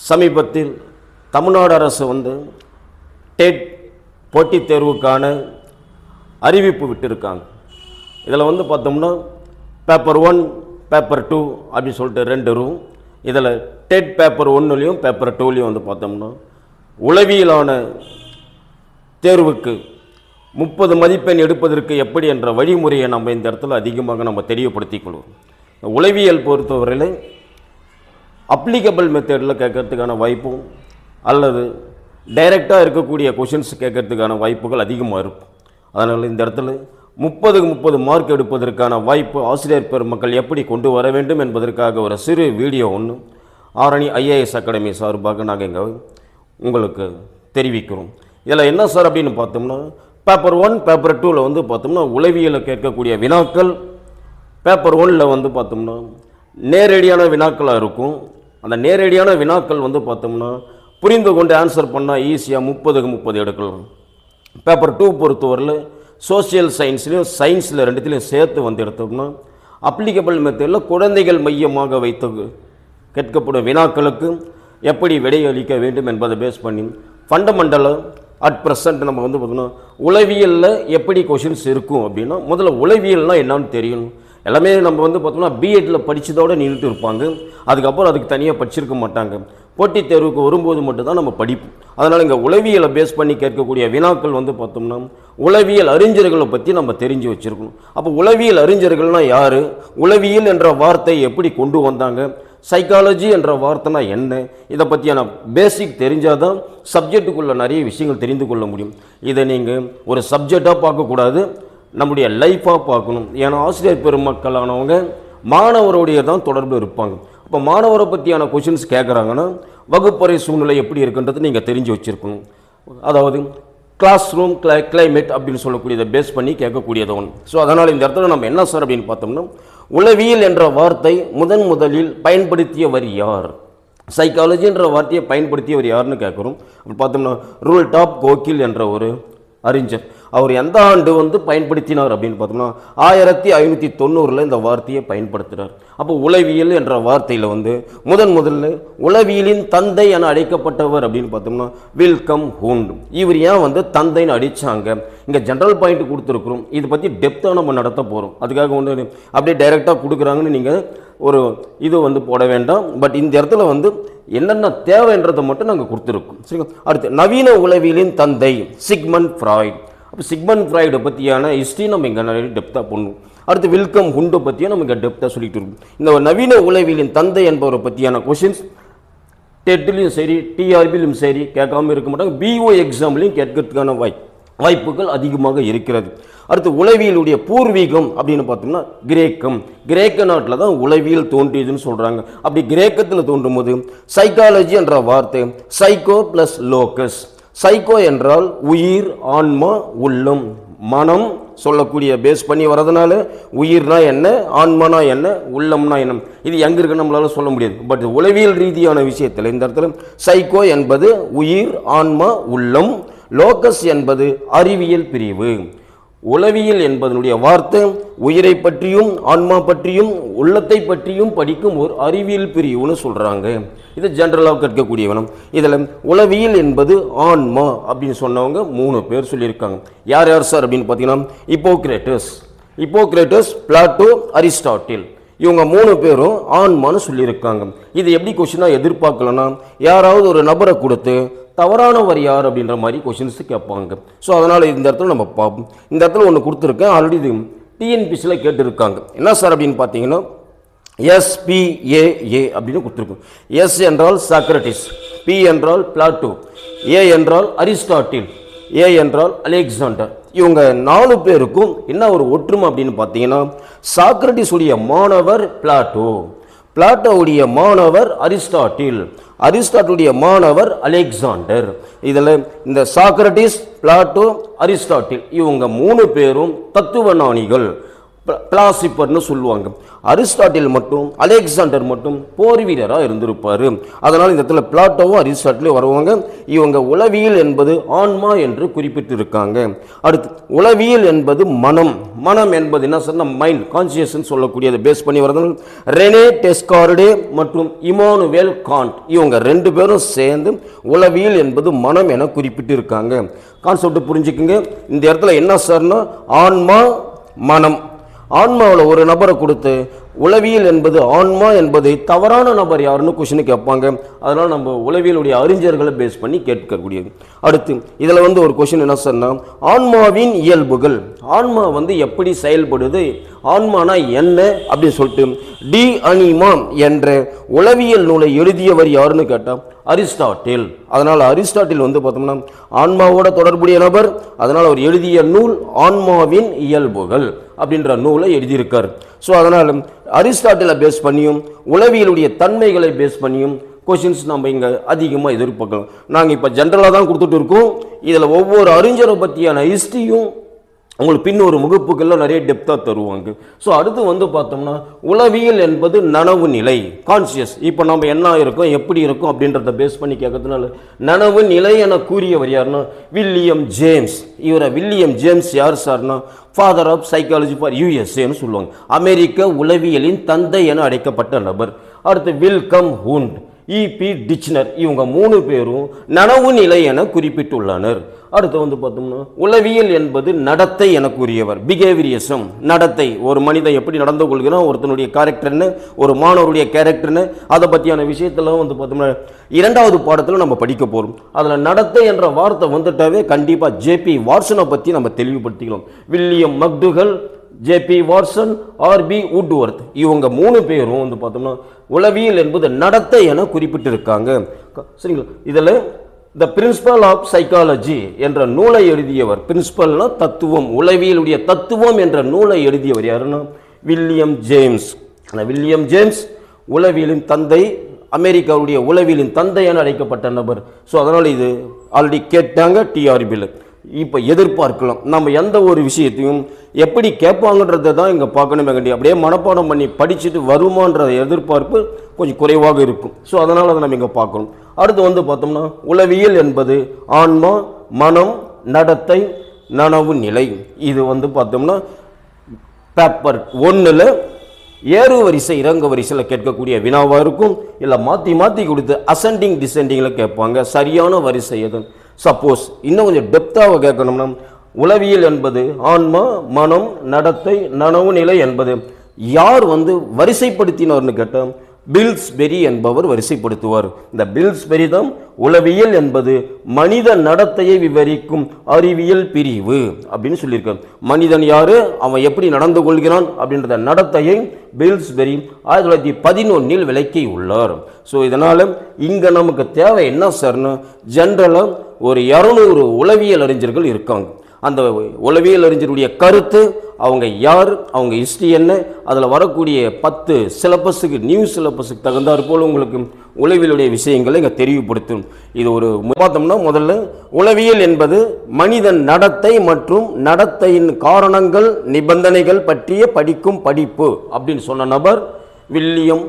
சமீபத்தில் தமிழ்நாடு அரசு டெட் போட்டித் தேர்வுக்கான அறிவிப்பு விட்டிருக்காங்க. இதில் பார்த்தோம்னா பேப்பர் 1 பேப்பர் 2 அப்படின்னு சொல்லிட்டு 2 ரூம். இதில் டெட் பேப்பர் 1லையும் பேப்பர் 2லையும் பார்த்தோம்னா உளவியலான தேர்வுக்கு 30 மதிப்பெண் எடுப்பதற்கு எப்படி என்ற வழிமுறையை நம்ம இந்த இடத்துல அதிகமாக நம்ம தெரியப்படுத்திக் கொள்வோம். உளவியல் பொறுத்தவரையில் அப்ளிகபிள் மெத்தடில் கேட்கறதுக்கான வாய்ப்பும் அல்லது டைரெக்டாக இருக்கக்கூடிய கொஷின்ஸ் கேட்கறதுக்கான வாய்ப்புகள் அதிகமாக இருக்கும். அதனால் இந்த இடத்துல 30க்கு 30 மார்க் எடுப்பதற்கான வாய்ப்பு ஆசிரியர் பெருமக்கள் எப்படி கொண்டு வர வேண்டும் என்பதற்காக ஒரு சிறு வீடியோ ஒன்று ஆரணி ஐஏஎஸ் அகாடமி சார்பாக நாங்கள் இங்கே உங்களுக்கு தெரிவிக்கிறோம். இதில் என்ன சார் அப்படின்னு பார்த்தோம்னா பேப்பர் 1 பேப்பர் 2ல் பார்த்தோம்னா உளவியலில் கேட்கக்கூடிய வினாக்கள் பேப்பர் 1ல் பார்த்தோம்னா நேரடியான வினாக்களாக இருக்கும். அந்த நேரடியான வினாக்கள் பார்த்தோம்னா புரிந்து கொண்டு ஆன்சர் பண்ணால் ஈஸியாக 30க்கு 30 எடுக்கலாம். பேப்பர் 2 பொறுத்தவரையில் சோசியல் சயின்ஸ்லையும் சயின்ஸில் ரெண்டுத்திலையும் சேர்த்து எடுத்தோம்னா அப்ளிகபிள் மெத்தடில் குழந்தைகள் மையமாக வைத்து கேட்கப்படும் வினாக்களுக்கு எப்படி விடையளிக்க வேண்டும் என்பதை பேஸ் பண்ணி ஃபண்டமெண்டலாக அட் ப்ரெசண்ட் நம்ம பார்த்தோம்னா உளவியலில் எப்படி கொஷின்ஸ் இருக்கும் அப்படின்னா முதல்ல உளவியல்னால் என்னன்னு தெரியணும். எல்லாமே நம்ம பார்த்தோம்னா பிஎட்டில் படித்ததோடு நின்றுட்டு இருப்பாங்க. அதுக்கப்புறம் அதுக்கு தனியாக படிச்சிருக்க மாட்டாங்க. போட்டித் தேர்வுக்கு வரும்போது மட்டும்தான் நம்ம படிப்போம். அதனால் இங்கே உளவியலை பேஸ் பண்ணி கேட்கக்கூடிய வினாக்கள் பார்த்தோம்னா உளவியல் அறிஞர்களை பற்றி நம்ம தெரிஞ்சு வச்சுருக்கணும். அப்போ உளவியல் அறிஞர்கள்னால் யார், உளவியல் என்ற வார்த்தை எப்படி கொண்டு வந்தாங்க, சைக்காலஜி என்ற வார்த்தைனா என்ன, இதை பற்றியான பேசிக் தெரிஞ்சால் தான் சப்ஜெக்டுக்குள்ளே நிறைய விஷயங்கள் தெரிந்து கொள்ள முடியும். இதை நீங்கள் ஒரு சப்ஜெக்டாக பார்க்கக்கூடாது, நம்முடைய லைஃப்பாக பார்க்கணும். ஏன்னா ஆசிரியர் பெருமக்களானவங்க மாணவருடைய தான் தொடர்பு இருப்பாங்க. இப்போ மாணவரை பற்றியான கொஷின்ஸ் கேட்குறாங்கன்னா வகுப்பறை சூழ்நிலை எப்படி இருக்குன்றது நீங்கள் தெரிஞ்சு வச்சுருக்கணும். அதாவது கிளாஸ் ரூம் கிளைமேட் அப்படின்னு சொல்லக்கூடியதை பேஸ் பண்ணி கேட்கக்கூடியது ஒன்று. ஸோ அதனால் இந்த இடத்துல நம்ம என்ன சார் அப்படின்னு பார்த்தோம்னா உளவியல் என்ற வார்த்தை முதலில் பயன்படுத்தியவர் யார், சைக்காலஜி என்ற வார்த்தையை பயன்படுத்தியவர் யாருன்னு கேட்குறோம். அப்படி பார்த்தோம்னா ரூல் டாப் கோகில் என்ற ஒரு அறிஞர். அவர் எந்த ஆண்டு பயன்படுத்தினார் அப்படின்னு பார்த்தோம்னா 1590 இந்த வார்த்தையை பயன்படுத்துகிறார். அப்போ உளவியல் என்ற வார்த்தையில் முதல்ல உளவியலின் தந்தை என அழைக்கப்பட்டவர் அப்படின்னு பார்த்தோம்னா வில்கம் ஹூண்ட். இவர் ஏன் தந்தைன்னு அடித்தாங்க, இங்கே ஜென்ரல் பாயிண்ட் கொடுத்துருக்குறோம். இதை பற்றி டெப்த்தாக நம்ம நடத்த போகிறோம். அதுக்காக அப்படியே டைரெக்டாக கொடுக்குறாங்கன்னு நீங்கள் ஒரு இது போட வேண்டாம். பட் இந்த இடத்துல என்னென்ன தேவைன்றதை மட்டும் நாங்கள் கொடுத்துருக்கோம். சரிங்க. அடுத்து நவீன உளவியலின் தந்தை சிக்மண்ட் ஃப்ராய்ட். அப்போ சிக்மண்ட் ஃப்ராய்டை பற்றியான ஹிஸ்ட்ரி நம்ம இங்கே நிறைய டெப்த்தாக பண்ணுவோம். அடுத்து வில்கம் ஹுண்டை பற்றியும் நம்ம இங்கே டெப்த்தாக சொல்லிட்டு இருக்கோம். இந்த நவீன உளவியலின் தந்தை என்பவரை பற்றியான கொஷின்ஸ் டெட்லையும் சரி டிஆர்பிலையும் சரி கேட்காம இருக்க மாட்டாங்க. பிஓ எக்ஸாம்லையும் கேட்கறதுக்கான வாய்ப்புகள் அதிகமாக இருக்கிறது. அடுத்து உளவியலுடைய பூர்வீகம் அப்படின்னு பார்த்தோம்னா கிரேக்க நாட்டில் தான் உளவியல் தோன்றியதுன்னு சொல்கிறாங்க. அப்படி கிரேக்கத்தில் தோன்றும் போது சைக்காலஜி என்ற வார்த்தை சைக்கோ ப்ளஸ் லோக்கஸ். சைக்கோ என்றால் உயிர், ஆன்மா, உள்ளம், மனம் சொல்லக்கூடிய பேஸ் பண்ணி வரதுனால உயிர்னா என்ன, ஆன்மானா என்ன, உள்ளம்னா என்ன, இது எங்கே இருக்குன்னு நம்மளால சொல்ல முடியாது. பட் உளவியல் ரீதியான விஷயத்தில் இந்த இடத்துல சைக்கோ என்பது உயிர், ஆன்மா, உள்ளம், லோக்கஸ் என்பது அறிவியல் பிரிவு. உளவியல் என்பதனுடைய வார்த்தை உயிரை பற்றியும் ஆன்மா பற்றியும் உள்ளத்தை பற்றியும் படிக்கும் ஒரு அறிவியல் பிரிவுன்னு சொல்கிறாங்க. இது ஜென்ரலாக கேட்கக்கூடிய வேணும். இதில் உளவியல் என்பது ஆன்மா அப்படின்னு சொன்னவங்க 3 பேர் சொல்லியிருக்காங்க. யார் யார் சார் அப்படின்னு பார்த்தீங்கன்னா ஹிப்போக்ரேட்டஸ், பிளாட்டோ, அரிஸ்டாட்டில். இவங்க 3 பேரும் ஆன்மான்னு சொல்லியிருக்காங்க. இது எப்படி கொஸ்டினாக எதிர்பார்க்கலன்னா யாராவது ஒரு நபரை கொடுத்து தவறானவர் யார் அப்படின்ற மாதிரி கொஷின்ஸ் கேட்பாங்க. ஸோ அதனால் இந்த இடத்துல நம்ம பார்ப்போம். இந்த இடத்துல ஒன்று கொடுத்துருக்கேன், ஆல்ரெடி இது டிஎன்பிசியில் கேட்டுருக்காங்க. என்ன சார் அப்படின்னு பார்த்தீங்கன்னா SPAA அப்படின்னு கொடுத்துருக்கோம். எஸ் என்றால் சாக்ரட்டிஸ், பி என்றால் பிளாட்டோ, ஏ என்றால் அரிஸ்டாட்டில், ஏ என்றால் அலெக்சாண்டர். இவங்க 4 பேருக்கும் என்ன ஒரு ஒற்றுமை அப்படின்னு பார்த்தீங்கன்னா சாக்ரட்டிஸ் உடைய மாணவர் பிளாட்டோ, பிளாட்டோவுடைய மாணவர் அரிஸ்டாட்டில், அரிஸ்டாட்டிலுடைய மாணவர் அலெக்சாண்டர். இதில் இந்த சாக்ரட்டிஸ், பிளாட்டோ, அரிஸ்டாட்டில் இவங்க 3 பேரும் தத்துவ ஞானிகள். பிலாசிபர்னு சொல்லுவாங்க. அரிஸ்டாட்டில் மட்டும் அலெக்சாண்டர் மட்டும் போர் வீரராக இருந்திருப்பார். அதனால் இந்த இடத்துல பிளாட்டோவும் அரிஸ்டாட்டிலும் வருவாங்க. இவங்க உளவியல் என்பது ஆன்மா என்று குறிப்பிட்டிருக்காங்க. அடுத்து உளவியல் என்பது மனம். மனம் என்பது என்ன சொன்ன மைண்ட் கான்சியஸ் சொல்லக்கூடியதை பேஸ் பண்ணி வரது ரெனே டெஸ்கார்டே மற்றும் இமானுவேல் காண்ட் இவங்க ரெண்டு பேரும் சேர்ந்து உளவியல் என்பது மனம் என குறிப்பிட்டு இருக்காங்க. கான்செப்ட் புரிஞ்சுக்குங்க. இந்த இடத்துல என்ன சார்னா ஆன்மா மனம். ஆன்மாவில் ஒரு நபரை கொடுத்து உளவியல் என்பது ஆன்மா என்பதை தவறான நபர் யாருன்னு கொஸ்டின் கேட்பாங்க. அதனால் நம்ம உளவியலுடைய அறிஞர்களை பேஸ் பண்ணி கேட்கக்கூடியது. அடுத்து இதில் ஒரு கொஸ்டின் என்ன சொன்னால் ஆன்மாவின் இயல்புகள். ஆன்மா எப்படி செயல்படுது, ஆன்மானா என்ன அப்படின்னு சொல்லிட்டு டி அனிமா என்ற உளவியல் நூலை எழுதியவர் யாருன்னு கேட்டால் அரிஸ்டாட்டில். அதனால் அரிஸ்டாட்டில் பார்த்தோம்னா ஆன்மாவோட தொடர்புடைய நபர். அதனால் அவர் எழுதிய நூல் ஆன்மாவின் இயல்புகள் அப்படின்ற நூலை எழுதியிருக்கார். ஸோ அதனால் அரிஸ்டாட்டிலை பேஸ் பண்ணியும் உளவியலுடைய தன்மைகளை பேஸ் பண்ணியும் கொஷின்ஸ் நம்ம இங்கே அதிகமாக எதிர்பார்க்கலாம். நாங்கள் இப்போ ஜென்ரலாக தான் கொடுத்துட்டு இருக்கோம். இதில் ஒவ்வொரு அறிஞரை பற்றியான ஹிஸ்ட்ரியும் உங்களுக்கு பின்னொரு முகப்புக்கெல்லாம் நிறைய டெப்த்தாக தருவாங்க. ஸோ அடுத்து பார்த்தோம்னா உளவியல் என்பது நனவு நிலை கான்சியஸ். இப்போ நம்ம என்ன இருக்கோம் எப்படி இருக்கும் அப்படின்றத பேஸ் பண்ணி கேட்கறதுனால நனவு நிலை என கூறியவர் யாருன்னா வில்லியம் ஜேம்ஸ். இவரை வில்லியம் ஜேம்ஸ் யார் சார்னா ஃபாதர் ஆஃப் சைக்காலஜி ஃபார் யூஎஸ்ஏன்னு சொல்லுவாங்க. அமெரிக்க உளவியலின் தந்தை என அழைக்கப்பட்ட நபர். அடுத்து வில்கம் ஹூண்ட், இபி டிச்னர் இவங்க மூணு பேரும் நனவு நிலை என குறிப்பிட்டுள்ளனர். அடுத்து பார்த்தோம்னா உளவியல் என்பது நடத்தை என கூறியவர் பிஹேவியரிசம். நடத்தை, ஒரு மனிதன் எப்படி நடந்து கொள்கிறான், ஒருத்தனுடைய கேரக்டர்னு, ஒரு மாணவருடைய கேரக்டர்னு, அதை பற்றியான விஷயத்தெல்லாம் பார்த்தோம்னா இரண்டாவது பாடத்தில் நம்ம படிக்க போகிறோம். அதில் நடத்தை என்ற வார்த்தை வந்துட்டாவே கண்டிப்பாக ஜேபி வாட்சனை பற்றி நம்ம தெளிவுபடுத்திக்கலாம். வில்லியம் மக்டுகல், ஜேபி வாட்சன், ஆர்பி வுட்வர்த் இவங்க மூணு பேரும் பார்த்தோம்னா உளவியல் என்பது நடத்தை என குறிப்பிட்டிருக்காங்க. சரிங்களா? இதில் த பிரின்சிபல் ஆஃப் சைக்காலஜி என்ற நூலை எழுதியவர், பிரின்சிபல்னா தத்துவம், உளவியலுடைய தத்துவம் என்ற நூலை எழுதியவர் யாருன்னா வில்லியம் ஜேம்ஸ். வில்லியம் ஜேம்ஸ் உளவியலின் தந்தை, அமெரிக்காவுடைய உளவியலின் தந்தை என அழைக்கப்பட்ட நபர். ஸோ அதனால் இது ஆல்ரெடி கேட்டாங்க டிஆர்பியில். இப்போ எதிர்பார்க்கலாம் நம்ம எந்த ஒரு விஷயத்தையும் எப்படி கேட்பாங்கன்றதை தான் இங்கே பார்க்கணுமே கண்டி அப்படியே மனப்பாடம் பண்ணி படிச்சுட்டு வருமான்ற எதிர்பார்ப்பு கொஞ்சம் குறைவாக இருக்கும். ஸோ அதனால் அதை நம்ம இங்கே பார்க்கணும். அடுத்து பார்த்தோம்னா உளவியல் என்பது ஆன்மா, மனம், நடத்தை, நனவு நிலை. இது பார்த்தோம்னா பேப்பர் 1ல் ஏறு வரிசை இறங்க வரிசையில் கேட்கக்கூடிய வினாவாக இருக்கும். இல்லை மாற்றி மாற்றி கொடுத்து அசெண்டிங் டிசெண்டிங்கில் கேட்பாங்க. சரியான வரிசை எது? சப்போஸ் இன்னும் கொஞ்சம் டெப்த்தாக கேட்கணும்னா உளவியல் என்பது ஆன்மா, மனம், நடத்தை, நனவு நிலை என்பது யார் வரிசைப்படுத்தினார்னு கேட்டால் பில்ஸ்பெரி என்பவர் வரிசைப்படுத்துவார். இந்த பில்ஸ்பெரி தான் உளவியல் என்பது மனித நடத்தையை விவரிக்கும் அறிவியல் பிரிவு அப்படின்னு சொல்லியிருக்கார். மனிதன் யாரு, அவன் எப்படி நடந்து கொள்கிறான் அப்படின்றத நடத்தையை பில்ஸ்பெரி 1911 விளக்கி உள்ளார். ஸோ இதனால் இங்கே நமக்கு தேவை என்ன சார்னா ஜென்ரலாக ஒரு 200 உளவியல் அறிஞர்கள் இருக்காங்க. அந்த உளவியல் அறிஞருடைய கருத்து, அவங்க யார், அவங்க ஹிஸ்ட்ரி என்ன, அதில் வரக்கூடிய 10 சிலபஸுக்கு நியூ சிலபஸுக்கு தகுந்தாற் போல் உங்களுக்கு உளவியலுடைய விஷயங்களை இங்கே தெளிவுபடுத்தும். இது ஒரு பார்த்தோம்னா முதல்ல உளவியல் என்பது மனிதன் நடத்தை மற்றும் நடத்தையின் காரணங்கள் நிபந்தனைகள் பற்றிய படிக்கும் படிப்பு அப்படின்னு சொன்ன நபர் வில்லியம்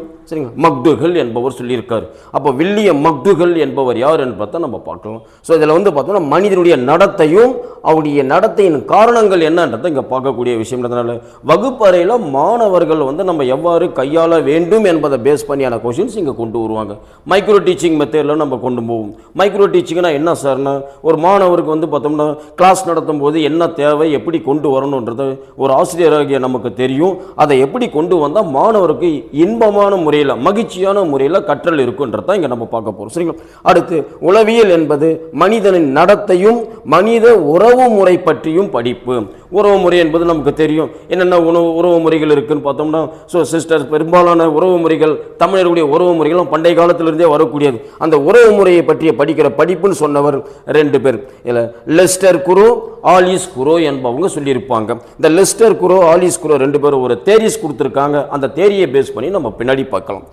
மக்டுகல் என்பவர் சொல்லியிருக்கார். அப்போ வில்லியம் மக்டுகல் என்பவர் யார் என்று பார்த்தா நம்ம பார்க்கலாம். ஸோ இதில் பார்த்தோம்னா மனிதனுடைய நடத்தையும் அவருடைய நடத்தையின் காரணங்கள் என்னன்றதை இங்கே பார்க்கக்கூடிய விஷயம்ன்றதுனால வகுப்பறையில் மாணவர்கள் நம்ம எவ்வாறு கையாள வேண்டும் என்பதை பேஸ் பண்ணியான கொஷின்ஸ் இங்கே கொண்டு வருவாங்க. மைக்ரோ டீச்சிங் மெத்தடில் நம்ம கொண்டு போவோம். மைக்ரோ டீச்சிங்னா என்ன சார்னா ஒரு மாணவருக்கு பார்த்தோம்னா கிளாஸ் நடத்தும் போது என்ன தேவை, எப்படி கொண்டு வரணுன்றது ஒரு ஆசிரியராகிய நமக்கு தெரியும். அதை எப்படி கொண்டு வந்தால் மாணவருக்கு இன்பமான முறையில் மகிழ்ச்சியான முறையில் கற்றல் இருக்குன்றதை இங்கே நம்ம பார்க்க போகிறோம். சரிங்களா? அடுத்து உளவியல் என்பது மனிதனின் நடத்தையும் மனித உறவு முறை பற்றியும் படிப்பு. உறவு முறை என்பது நமக்கு தெரியும். என்னென்ன உறவு முறைகள் இருக்குன்னு பார்த்தோம்னா ஸோ சிஸ்டர் பெரும்பாலான உறவு முறைகள் தமிழர்களுடைய உறவு முறைகளும் பண்டைய காலத்திலிருந்தே வரக்கூடியது. அந்த உறவு முறையை பற்றிய படிக்கிற படிப்புன்னு சொன்னவர் 2 பேர். இல்லை லெஸ்டர் குரோ, ஆலிஸ் குரோ என்பவங்க சொல்லியிருப்பாங்க. இந்த லெஸ்டர் குரோ, ஆலிஸ் குரோ 2 பேரும் ஒரு தேரிஸ் கொடுத்துருக்காங்க. அந்த தேரியை பேஸ் பண்ணி நம்ம பின்னாடி பார்க்கலாம்.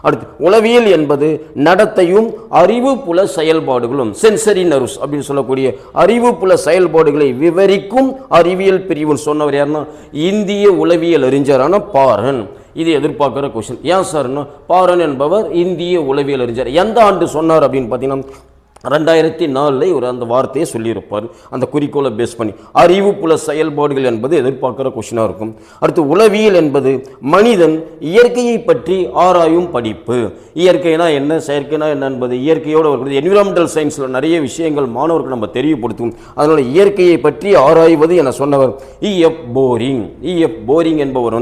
அடுத்து உளவியல் என்பது நடத்தையும் அறிவு புல செயல்பாடுகளும் சென்சரி நர்வ்ஸ் அப்படின்னு சொல்லக்கூடிய அறிவு புல செயல்பாடுகளை விவரிக்கும் அறிவியல் அறிவியல் பிரிவுன்னு சொன்னவர் யாருன்னா இந்திய உளவியல் அறிஞரான பாரன். இது எதிர்பார்க்குற கொஸ்டின். ஏன் சார்னா பாரன் என்பவர் இந்திய உளவியல் அறிஞர். எந்த ஆண்டு சொன்னார் அப்படின்னு பார்த்தீங்கன்னா 2004 இவர் அந்த வார்த்தையை சொல்லியிருப்பார். அந்த குறிக்கோளை பேஸ் பண்ணி அறிவுப்புல செயல்பாடுகள் என்பது எதிர்பார்க்குற கொஸ்டினாக இருக்கும். அடுத்து உளவியல் என்பது மனிதன் இயற்கையை பற்றி ஆராயும் படிப்பு. இயற்கைனா என்ன, செயற்கைனா என்ன என்பது இயற்கையோடு வருகிறது. என்விரான்மெண்டல் சயின்ஸில் நிறைய விஷயங்கள் மாணவர்களுக்கு நம்ம தெரியப்படுத்தும். அதனால் இயற்கையை பற்றி ஆராய்வது என சொன்னவர் E.F. போரிங். E.F. போரிங் என்பவர்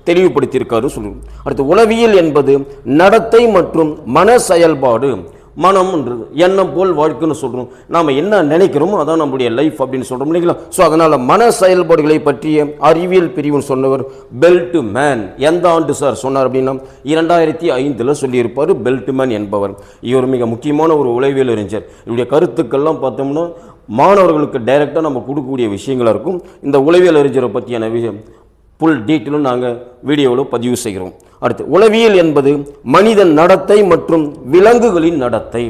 தெளிவுபடுத்தியிருக்காரு சொல்லுவோம். அடுத்து உளவியல் என்பது நடத்தை மற்றும் மன செயல்பாடு. மனம்ன்றது எண்ணம் போல் வாழ்க்கைன்னு சொல்கிறோம். நாம் என்ன நினைக்கிறோமோ அதான் நம்முடைய லைஃப் அப்படின்னு சொல்கிறோம் இல்லைங்களா. ஸோ அதனால் மன செயல்பாடுகளை பற்றிய அறிவியல் பிரிவுன்னு சொன்னவர் பெல்ட் மேன். எந்த ஆண்டு சார் சொன்னார் அப்படின்னா 2005 சொல்லியிருப்பார் பெல்ட் மேன் என்பவர். இவர் மிக முக்கியமான ஒரு உளவியல் அறிஞர். இவருடைய கருத்துக்கள்லாம் பார்த்தோம்னா மாணவர்களுக்கு டைரெக்டாக நம்ம கொடுக்கக்கூடிய விஷயங்களாக இருக்கும். இந்த உளவியல் அறிஞரை பற்றியான விஷயம் ஃபுல் டீட்டெயிலும் நாங்கள் வீடியோவில் பதிவு செய்கிறோம். அடுத்து உளவியல் என்பது மனிதன் நடத்தை மற்றும் விலங்குகளின் நடத்தை.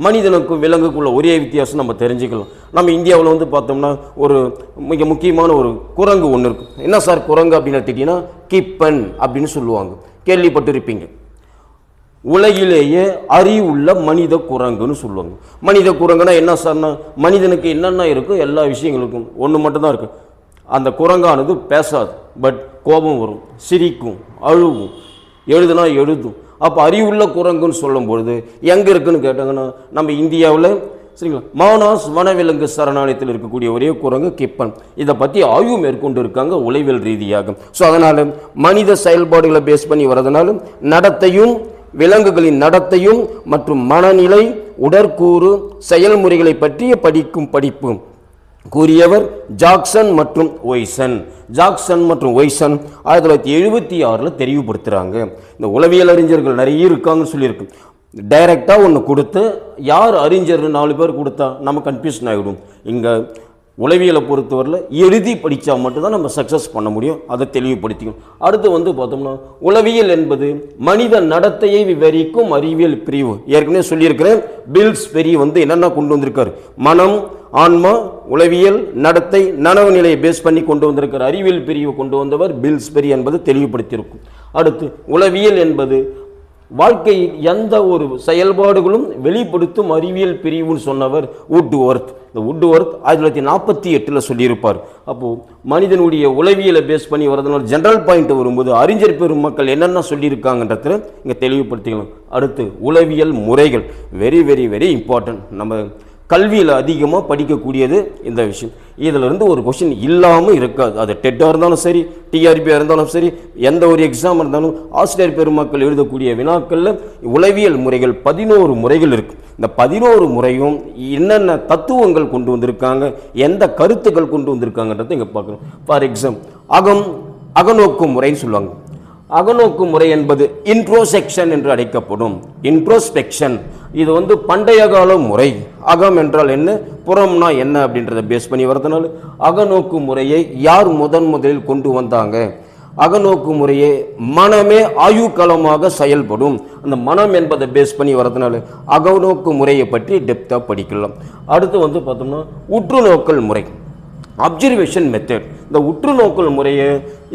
மனிதனுக்கும் விலங்குக்குள்ள ஒரே வித்தியாசம் நம்ம தெரிஞ்சுக்கலாம். நம்ம இந்தியாவில் பார்த்தோம்னா ஒரு மிக முக்கியமான ஒரு குரங்கு ஒன்று இருக்கும். என்ன சார் குரங்கு அப்படின்னு எடுத்துக்கிட்டீங்கன்னா கிப்பன் அப்படின்னு சொல்லுவாங்க, கேள்விப்பட்டிருப்பீங்க. உலகிலேயே அறிவுள்ள மனித குரங்குன்னு சொல்லுவாங்க. மனித குரங்குனா என்ன சார்னா மனிதனுக்கு என்னென்ன இருக்கோ எல்லா விஷயங்களுக்கும் ஒன்று மட்டும்தான் இருக்குது. அந்த குரங்கானது பேசாது, பட் கோபம் வரும், சிரிக்கும், அழுவும், எழுதுனா எழுதும். அப்போ அறிவுள்ள குரங்குன்னு சொல்லும்பொழுது எங்கே இருக்குன்னு கேட்டாங்கன்னா நம்ம இந்தியாவில் சரிங்களா மானாஸ் வனவிலங்கு சரணாலயத்தில் இருக்கக்கூடிய ஒரே குரங்கு கிப்பன். இதை பற்றி ஆய்வு மேற்கொண்டு இருக்காங்க உளவியல் ரீதியாக. ஸோ அதனால் மனித செயல்பாடுகளை பேஸ் பண்ணி வர்றதுனால நடத்தையும் விலங்குகளின் நடத்தையும் மற்றும் மனநிலை உடற்கூறு செயல்முறைகளை பற்றிய படிக்கும் படிப்பு கூறியவர் ஜாக்சன் மற்றும் ஒய்சன். ஜாக்சன் மற்றும் ஒய்சன் 1976 தெளிவுபடுத்துகிறாங்க. இந்த உளவியல் அறிஞர்கள் நிறைய இருக்காங்கன்னு சொல்லியிருக்கு. டைரெக்டாக ஒன்று கொடுத்து யார் அறிஞர் 4 பேர் கொடுத்தா நம்ம கன்ஃபியூஷன் ஆகிடும். இங்கே உளவியலை பொறுத்தவரையில் எழுதி படித்தா மட்டும்தான் நம்ம சக்ஸஸ் பண்ண முடியும். அதை தெளிவுபடுத்திக்கணும். அடுத்து பார்த்தோம்னா உளவியல் என்பது மனித நடத்தையை விவரிக்கும் அறிவியல் பிரிவு. ஏற்கனவே சொல்லியிருக்கிறேன். பில்ஸ் பெரி என்னென்ன கொண்டு வந்திருக்காரு, மனம், ஆன்மா, உளவியல், நடத்தை, நனவு நிலையை பேஸ் பண்ணி கொண்டு வந்திருக்கிற அறிவியல் பிரிவு கொண்டு வந்தவர் பில்ஸ் பெரி என்பது தெளிவுபடுத்தியிருக்கும். அடுத்து உளவியல் என்பது வாழ்க்கையில் எந்த ஒரு செயல்பாடுகளும் வெளிப்படுத்தும் அறிவியல் பிரிவுன்னு சொன்னவர் வுட்வொர்த். இந்த வுட்வொர்த் 1948 சொல்லியிருப்பார். அப்போது மனிதனுடைய உளவியலை பேஸ் பண்ணி வரதுனால ஜென்ரல் பாயிண்ட் வரும்போது அறிஞர் பெருமக்கள் என்னென்ன சொல்லியிருக்காங்கன்றத இங்கே தெளிவுபடுத்திக்கலாம். அடுத்து உளவியல் முறைகள் வெரி வெரி வெரி இம்பார்ட்டன்ட். நம்ம கல்வியில் அதிகமாக படிக்கக்கூடியது இந்த விஷயம். இதிலிருந்து ஒரு கொஸ்டின் இல்லாமல் இருக்காது. அது டெட்டாக இருந்தாலும் சரி, டிஆர்பியாக இருந்தாலும் சரி, எந்த ஒரு எக்ஸாம் இருந்தாலும் ஆசிரியர் பெருமக்கள் எழுதக்கூடிய வினாக்களில் உளவியல் முறைகள் 11 முறைகள் இருக்குது. இந்த 11 முறையும் என்னென்ன தத்துவங்கள் கொண்டு வந்திருக்காங்க, எந்த கருத்துக்கள் கொண்டு வந்திருக்காங்கன்றதை இங்கே பார்க்குறோம். ஃபார் எக்ஸாம்பிள் அகநோக்கு முறைன்னு சொல்லுவாங்க. அகநோக்கு முறை என்பது இன்ட்ரோசெக்ஷன் என்று அழைக்கப்படும். இன்ட்ரோஸ்பெக்ஷன் இது பண்டைய கால முறை. அகம் என்றால் என்ன, புறம்னா என்ன அப்படின்றத பேஸ் பண்ணி வரதுனால அகநோக்கு முறையை யார் முதலில் கொண்டு வந்தாங்க. அகநோக்கு முறையை மனமே ஆயுக்களமாக செயல்படும். அந்த மனம் என்பதை பேஸ் பண்ணி வரதுனால அகநோக்கு முறையை பற்றி டெப்த்தாக படிக்கலாம். அடுத்து பார்த்தோம்னா உற்றுநோக்கல் முறை, அப்சர்வேஷன் மெத்தட். இந்த உற்றுநோக்கல் முறையை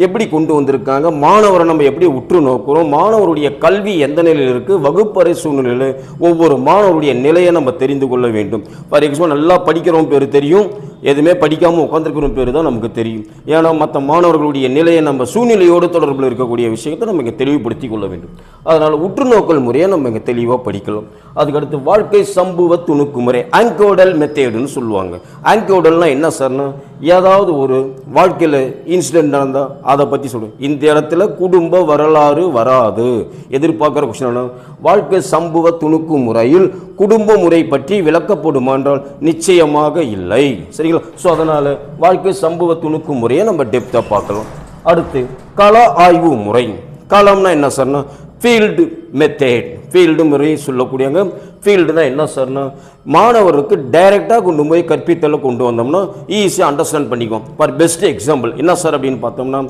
எப்படி கொண்டு வந்திருக்காங்க, மாணவரை நம்ம எப்படி உற்று நோக்கிறோம், மாணவருடைய கல்வி எந்த நிலையில் இருக்குது, வகுப்பறை சூழ்நிலையில் ஒவ்வொரு மாணவருடைய நிலையை நம்ம தெரிந்து கொள்ள வேண்டும். ஃபார் எக்ஸாம்பிள் நல்லா படிக்கிறவங்க பேர் தெரியும், எதுவுமே படிக்காமல் உட்காந்துருக்கிற பேர் தான் நமக்கு தெரியும். ஏன்னா மற்ற மாணவர்களுடைய நிலையை நம்ம சூழ்நிலையோடு தொடர்பில் இருக்கக்கூடிய விஷயத்தை நம்ம இங்கே தெளிவுபடுத்தி கொள்ள வேண்டும். அதனால் உற்றுநோக்கல் முறையை நம்ம இங்கே தெளிவாக படிக்கலாம். அதுக்கடுத்து வாழ்க்கை சம்பவ துணுக்கு முறை, ஆங்கோடல் மெத்தேடுன்னு சொல்லுவாங்க. ஆங்கோடல்னால் என்ன சார்னா ஏதாவது ஒரு வாழ்க்கையில் இன்சிடென்ட் நடந்தால் அதை பற்றி சொல்லுவோம். இந்த இடத்துல குடும்ப வரலாறு வராது. எதிர்பார்க்குற கொஸ்டின் வாழ்க்கை சம்பவ துணுக்கு முறையில் குடும்ப முறை பற்றி விளக்கப்படுமா என்றால் நிச்சயமாக இல்லை. சரிங்களா? ஸோ அதனால் வாழ்க்கை சம்பவ துணுக்கு முறையை நம்ம டெப்த்தாக பார்க்கலாம். அடுத்து கள ஆய்வு முறை. களம்னா என்ன சார்னா ஃபீல்டு மெத்தட். ஃபீல்டு முறையை சொல்லக்கூடியங்க. ஃபீல்டுனா என்ன சார்னா, மாணவருக்கு டைரெக்டாக கொண்டு போய் கற்பித்தலை கொண்டு வந்தோம்னா ஈஸியாக அண்டர்ஸ்டாண்ட் பண்ணிக்குவோம். ஃபார் பெஸ்ட் எக்ஸாம்பிள் என்ன சார் அப்படின்னு பார்த்தோம்னா,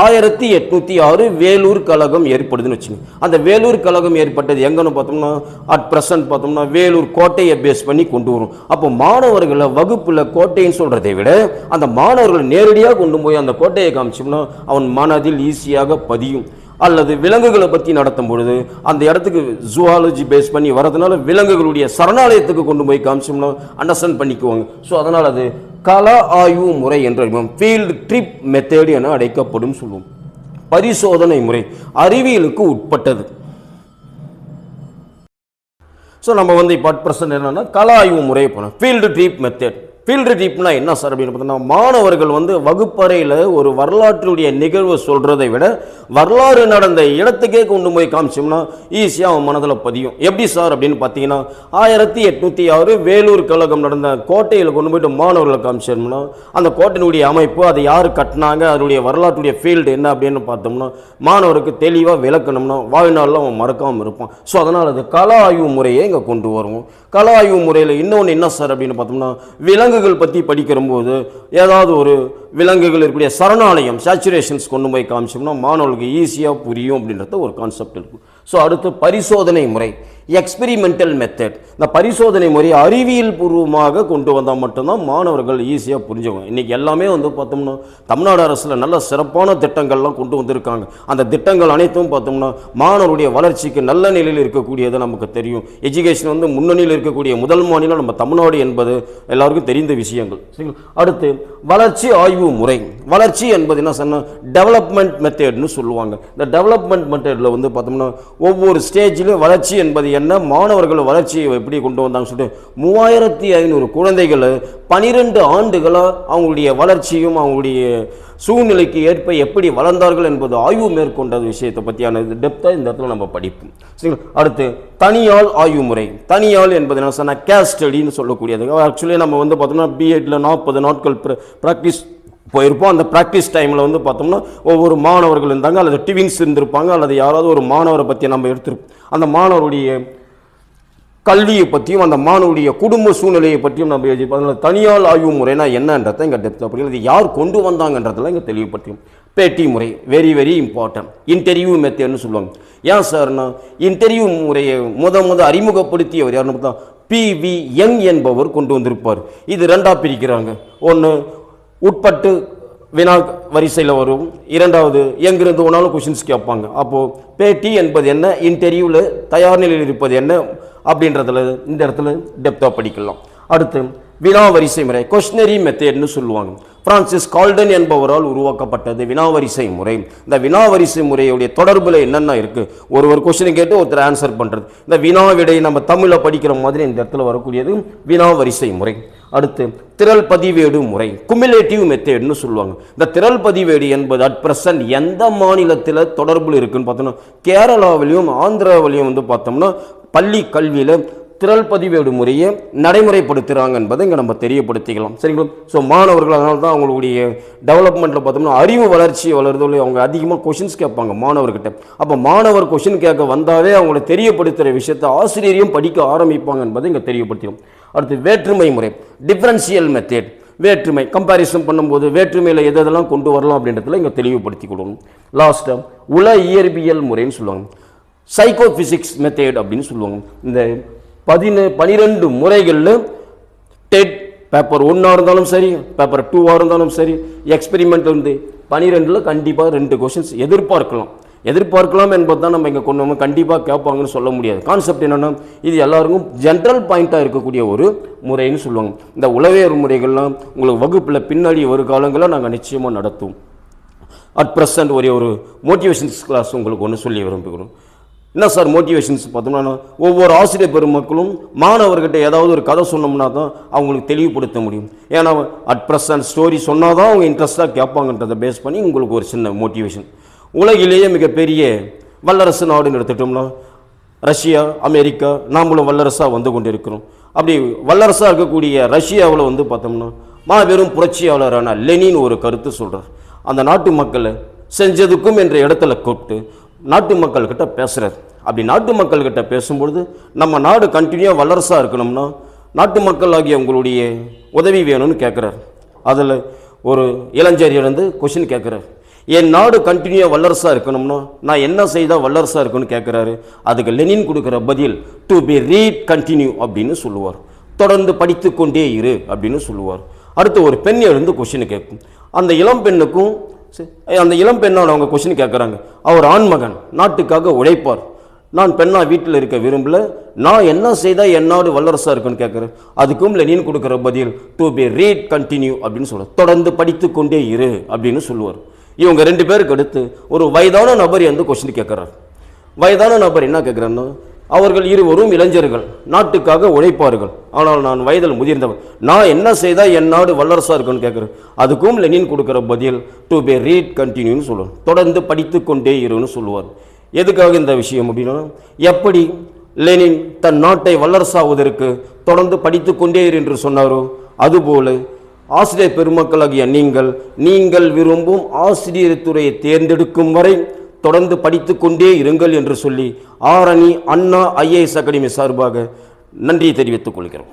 1806 வேலூர் கழகம் ஏற்படுதுன்னு வச்சுங்க. அந்த வேலூர் கழகம் ஏற்பட்டது எங்கன்னு பார்த்தோம்னா, அட் ப்ரெசன்ட் பார்த்தோம்னா வேலூர் கோட்டையை பேஸ் பண்ணி கொண்டு வரும். அப்போ மாணவர்களை வகுப்பில் கோட்டைன்னு சொல்கிறதை விட அந்த மாணவர்களை நேரடியாக கொண்டு போய் அந்த கோட்டையை காமிச்சோம்னா அவன் மனதில் ஈஸியாக பதியும். அல்லது விலங்குகளை பற்றி நடத்தும் பொழுது அந்த இடத்துக்கு ஜூவாலஜி பேஸ் பண்ணி வரதுனால விலங்குகளுடைய சரணாலயத்துக்கு கொண்டு போய் காமிச்சோம்னா அண்டர்ஸ்டாண்ட் பண்ணிக்குவாங்க. ஸோ அதனால் அது கள ஆய்வு முறை என்று ஃபீல்டு ட்ரிப் மெத்தேடு என அழைக்கப்படும் சொல்லுவோம். பரிசோதனை முறை அறிவியலுக்கு உட்பட்டது. ஸோ நம்ம இப்போ அட் ப்ரெசன்ட் என்னன்னா கள ஆய்வு முறையை போனோம். Field trip method. ஃபீல்டு ட்ரிப்னா என்ன சார் அப்படின்னு பார்த்தோம்னா, மாணவர்கள் வகுப்பறையில் ஒரு வரலாற்றுடைய நிகழ்வு சொல்கிறதை விட வரலாறு நடந்த இடத்துக்கே கொண்டு போய் காமிச்சோம்னா ஈஸியாக அவன் மனதில் பதியும். எப்படி சார் அப்படின்னு பார்த்தீங்கன்னா, 1806 வேலூர் கழகம் நடந்த கோட்டையில் கொண்டு போய்ட்டு மாணவர்களை காமிச்சோம்னா அந்த கோட்டையினுடைய அமைப்பு, அதை யார் கட்டினாங்க, அதனுடைய வரலாற்றுடைய ஃபீல்டு என்ன அப்படின்னு பார்த்தோம்னா மாணவருக்கு தெளிவாக விளக்கணும்னா வாழ்நாளில் அவன் மறக்காமல் இருப்பான். ஸோ அதனால் அது கள ஆய்வு முறையை இங்கே கொண்டு வருவோம். கள ஆய்வு முறையில் இன்னொன்று என்ன சார் அப்படின்னு பார்த்தோம்னா, விலங்குகள் பற்றி படிக்கிற போது ஏதாவது ஒரு விலங்குகள் இருக்கக்கூடிய சரணாலயம் சேச்சுரேஷன்ஸ் கொண்டு போய் காமிச்சோம்னா மாணவர்களுக்கு ஈஸியாக புரியும் அப்படின்றத ஒரு கான்செப்ட் இருக்கும். ஸோ அடுத்து பரிசோதனை முறை, எக்ஸ்பெரிமெண்டல் மெத்தட். இந்த பரிசோதனை முறை அறிவியல் பூர்வமாக கொண்டு வந்தால் மட்டும்தான் மாணவர்கள் ஈஸியாக புரிஞ்சுக்குவாங்க. இன்றைக்கி எல்லாமே பார்த்தோம்னா தமிழ்நாடு அரசில் நல்ல சிறப்பான திட்டங்கள்லாம் கொண்டு வந்திருக்காங்க. அந்த திட்டங்கள் அனைத்தும் பார்த்தோம்னா மாணவருடைய வளர்ச்சிக்கு நல்ல நிலையில் இருக்கக்கூடியது நமக்கு தெரியும். எஜுகேஷன் முன்னணியில் இருக்கக்கூடிய முதல் மாநிலம் நம்ம தமிழ்நாடு என்பது எல்லாருக்கும் தெரிந்த விஷயங்கள். அடுத்து வளர்ச்சி ஆய்வு முறை. வளர்ச்சி என்பது என்ன சொன்னால் டெவலப்மெண்ட் மெத்தட்னு சொல்லுவாங்க. இந்த டெவலப்மெண்ட் மெத்தடில் பார்த்தோம்னா ஒவ்வொரு ஸ்டேஜிலும் வளர்ச்சி என்பது என்ன, மாணவர்கள் வளர்ச்சியை எப்படி கொண்டு வந்தாங்க சொல்லிட்டு 3500 குழந்தைகள் 12 ஆண்டுகளாக அவங்களுடைய வளர்ச்சியும் அவங்களுடைய சூழ்நிலைக்கு ஏற்ப எப்படி வளர்ந்தார்கள் என்பது ஆய்வு மேற்கொண்ட விஷயத்தை பற்றியான டெப்த்தாக இந்த இடத்துல நம்ம படிப்போம். சரிங்களா? அடுத்து தனியால் ஆய்வு முறை. தனியால் என்பது என்ன சொன்னால் கேஸ் ஸ்டடின்னு சொல்லக்கூடியது. ஆக்சுவலி நம்ம பார்த்தோம்னா பிஎட்ல 40 நாட்கள் ப்ராக்டிஸ் போயிருப்போம். அந்த ப்ராக்டிஸ் டைமில் பார்த்தோம்னா ஒவ்வொரு மாணவர்கள் இருந்தாங்க, அல்லது டிவின்ஸ் இருந்திருப்பாங்க, அல்லது யாராவது ஒரு மாணவரை பற்றி நம்ம எடுத்திருப்போம். அந்த மாணவருடைய கல்வியை பற்றியும் அந்த மாணவருடைய குடும்ப சூழ்நிலையை பற்றியும் நம்ம எழுதிப்போம். தனியால் ஆய்வு முறைனா என்னன்றதை இங்கே டெப்த் அப்படி இது யார் கொண்டு வந்தாங்கன்றதெல்லாம் இங்கே தெளிவுபடுத்தியும். பேட்டி முறை வெரி வெரி இம்பார்ட்டன்ட். இன்டர்வியூ மெத்தட்னு சொல்லுவாங்க. ஏன் சார்னா இன்டர்வியூ முறையை முத அறிமுகப்படுத்தியவர் யாருன்னு பார்த்தா PV யங் என்பவர் கொண்டு வந்திருப்பார். இது ரெண்டாக பிரிக்கிறாங்க. ஒன்று உட்பட்டு வினா வரிசையில் வரும், இரண்டாவது எங்கிருந்து ஒன்றாலும் கொஷின்ஸ் கேட்பாங்க. அப்போது பேட்டி என்பது என்ன, இன்டர்வியூவில் தயார் நிலையில் இருப்பது என்ன அப்படின்றதுல இந்த இடத்துல டெப்த்தாக படிக்கலாம். அடுத்து வினா வரிசை முறை கொஸ்டினரி மெத்தட்னு சொல்லுவாங்க. பிரான்சிஸ் கால்டன் என்பவரால் உருவாக்கப்பட்டது வினாவரிசை முறை. இந்த வினாவரிசை முறையுடைய தொடர்பில் என்னென்ன இருக்குது, ஒரு கொஸ்டினை கேட்டு ஒருத்தர் ஆன்சர் பண்ணுறது. இந்த வினாவிடை நம்ம தமிழில் படிக்கிற மாதிரி இந்த இடத்துல வரக்கூடியது வினாவரிசை முறை. அடுத்து திரள் பதிவேடு முறை குமுலேட்டிவ் மெத்தட்னு சொல்லுவாங்க. இந்த திரள் பதிவேடு என்பது அட் பிரசன்ட் எந்த மாநிலத்தில் தொடர்பில் இருக்குன்னு பார்த்தோம்னா கேரளாவிலையும் ஆந்திராவிலையும் பார்த்தோம்னா பள்ளி கல்வியில் திரள் பதிவேடு முறையை நடைமுறைப்படுத்துகிறாங்க என்பதை இங்கே நம்ம தெரியப்படுத்திக்கலாம். சரிங்களா? ஸோ மாணவர்கள் அதனால தான் அவங்களுடைய டெவலப்மெண்ட்டில் பார்த்தோம்னா அறிவு வளர்ச்சி வளர்றதுல அவங்க அதிகமாக கொஷின்ஸ் கேட்பாங்க மாணவர்கிட்ட. அப்போ மாணவர் கொஷின் கேட்க வந்தாவே அவங்களை தெரியப்படுத்துகிற விஷயத்தை ஆசிரியரையும் படிக்க ஆரம்பிப்பாங்க என்பதை இங்கே தெரியப்படுத்திடும். அடுத்து வேற்றுமை முறை டிஃபரன்ஷியல் மெத்தட். வேற்றுமை கம்பேரிசன் பண்ணும்போது வேற்றுமையில் எதெல்லாம் கொண்டு வரலாம் அப்படின்றதுல இங்கே தெளிவுபடுத்தி கொடுக்கணும். லாஸ்ட்டாக உள இயற்பியல் முறைன்னு சொல்லுவாங்க. சைக்கோ ஃபிசிக்ஸ் மெத்தட் அப்படின்னு சொல்லுவாங்க. இந்த 12 முறைகளில் டெட் பேப்பர் 1 இருந்தாலும் சரி, பேப்பர் 2 இருந்தாலும் சரி, எக்ஸ்பெரிமெண்ட் 12 கண்டிப்பாக 2 கொஷின்ஸ் எதிர்பார்க்கலாம் என்பது தான் நம்ம இங்கே கொண்டு கண்டிப்பாக கேட்பாங்கன்னு சொல்ல முடியாது. கான்செப்ட் என்னென்னா இது எல்லாருக்கும் ஜென்ரல் பாயிண்ட்டாக இருக்கக்கூடிய ஒரு முறைன்னு சொல்லுவாங்க. இந்த உளவியல் முறைகள்லாம் உங்களுக்கு வகுப்பில் பின்னாடி ஒரு காலங்களில் நாங்கள் நிச்சயமாக நடத்துவோம். அட் ப்ரெசன்ட் ஒரு மோட்டிவேஷன்ஸ் கிளாஸ் உங்களுக்கு ஒன்று சொல்லி விரும்புகிறோம். என்ன சார் மோட்டிவேஷன்ஸ் பார்த்தோம்னா ஒவ்வொரு ஆசிரியர் பெருமக்களும் மாணவர்கிட்ட ஏதாவது ஒரு கதை சொன்னோம்னா தான் அவங்களுக்கு தெளிவுபடுத்த முடியும். ஏன்னா அட் ப்ரெசன்ட் ஸ்டோரி சொன்னால் தான் அவங்க இன்ட்ரெஸ்ட்டாக கேட்பாங்கன்றதை பேஸ் பண்ணி உங்களுக்கு ஒரு சின்ன மோட்டிவேஷன். உலகிலேயே மிகப்பெரிய வல்லரசு நாடுன்னு எடுத்துட்டோம்னா ரஷ்யா, அமெரிக்கா, நாமளும் வல்லரசாக வந்து கொண்டு இருக்கிறோம். அப்படி வல்லரசாக இருக்கக்கூடிய ரஷ்யாவில் பார்த்தோம்னா மாபெரும் புரட்சியாளரான லெனின் ஒரு கருத்து சொல்கிறார். அந்த நாட்டு மக்களை செஞ்சதுக்கும் என்ற இடத்துல கூப்பிட்டு நாட்டு மக்கள்கிட்ட பேசுகிறார். அப்படி நாட்டு மக்கள்கிட்ட பேசும்பொழுது நம்ம நாடு கண்டினியூவாக வல்லரசாக இருக்கணும்னா நாட்டு மக்கள் ஆகிய உங்களுடைய உதவி வேணும்னு கேட்குறார். அதில் ஒரு இளைஞர் இருந்து கொஷின் கேட்குறார், என் நாடு கண்டினியூவாக வல்லரசாக இருக்கணும்னா நான் என்ன செய்தால் வல்லரசாக இருக்குன்னு கேட்குறாரு. அதுக்கு லெனின் கொடுக்குற பதில் டு பி ரீட் கண்டினியூ அப்படின்னு சொல்லுவார். தொடர்ந்து படித்து கொண்டே இரு அப்படின்னு சொல்லுவார். அடுத்து ஒரு பெண் எழுந்து கொஷின் கேட்கும். அந்த இளம் பெண்ணுக்கும் அந்த இளம் பெண்ணோட அவங்க கொஷின் கேட்குறாங்க, அவர் ஆண்மகன், நாட்டுக்காக உழைப்பார், நான் பெண்ணா வீட்டில் இருக்க விரும்பல, நான் என்ன செய்தால் என் நாடு வல்லரசாக இருக்குன்னு கேட்குறேன். அதுக்கும் லெனின் கொடுக்குற பதில் டு பி ரீட் கண்டினியூ அப்படின்னு சொல்லுவார். தொடர்ந்து படித்து கொண்டே இரு அப்படின்னு சொல்லுவார். இவங்க ரெண்டு பேருக்கு அடுத்து ஒரு வயதான நபர் வந்து கொஸ்டின் கேட்குறார். வயதான நபர் என்ன கேட்குறாருன்னா, அவர்கள் இருவரும் இளைஞர்கள், நாட்டுக்காக உழைப்பார்கள், ஆனால் நான் வயதில் முதிர்ந்தவர், நான் என்ன செய்தால் என் நாடு வல்லரசாக இருக்குன்னு கேட்குறேன். அதுக்கும் லெனின் கொடுக்குற பதில் டு பி ரீட் கண்டினியூன்னு சொல்லுவார். தொடர்ந்து படித்து கொண்டே இருன்னு சொல்லுவார். எதுக்காக இந்த விஷயம் அப்படின்னா, எப்படி லெனின் தன் நாட்டை வல்லரசாவதற்கு தொடர்ந்து படித்து கொண்டே இரு என்று சொன்னாரோ அதுபோல ஆசிரியர் பெருமக்களாகிய நீங்கள் விரும்பும் ஆசிரியர் துறையை தேர்ந்தெடுக்கும் வரை தொடர்ந்து படித்து கொண்டே இருங்கள் என்று சொல்லி ஆரணி அண்ணா IAS அகாடமி சார்பாக நன்றி தெரிவித்துக் கொள்கிறோம்.